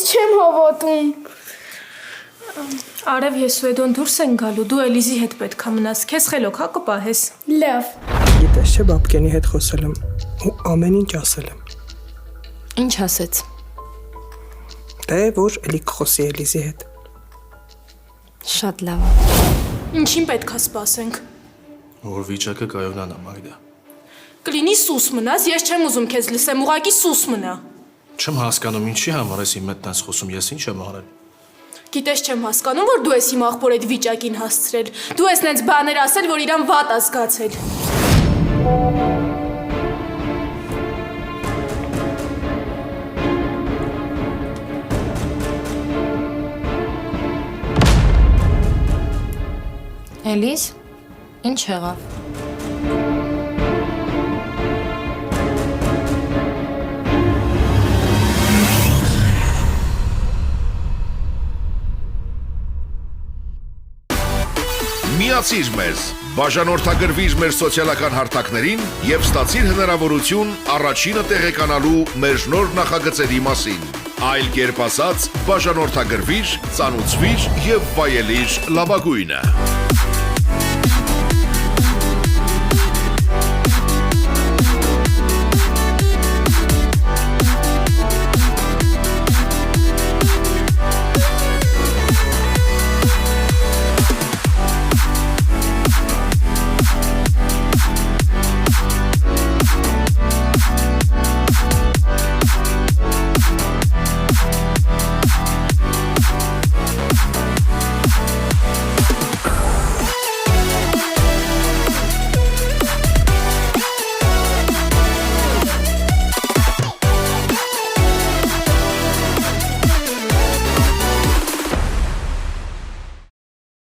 չեմ հավատում։ Արև ես ու Էդոն դուրս են գալու, դու Էլիզի հետ պետք է մնաս, քեզ խելոք հա կպահես։ Լավ։ Գիտես չէ, բաբկենի հետ խոսել եմ ու ամեն ինչ ասել եմ։ Ինչ ասեց։ Դե որ էլի կխոսի Էլիզի հետ։ Շատ լավ։ Ինչին պետք է սպասենք։ Որ վիճակը կայունանա, Մագդա։ Կլինի սուս մնաս, ես չեմ ուզում քեզ լսեմ, ուղղակի սուս մնա։ Չեմ հասկանում ինչի համար ես իմ հետ տես խոսում, ես ինչ եմ արել։ Գիտես չեմ հասկանում, որ դու ես իմ աղբոր այդ վիճակին հասցրել։ Դու ես նենց բաներ ասել, որ իրան վատ ա զգացել։ Էլիզ, ինչ եղավ։ Միացիր մեզ, բաժանորդագրվիր մեր սոցիալական հարթակներին և ստացիր հնարավորություն առաջինը տեղեկանալու մեր նոր նախագծերի մասին։ Այլ կերպ ասած, բաժանորդագրվիր, ծանուցվիր և վայելիր լավագույնը։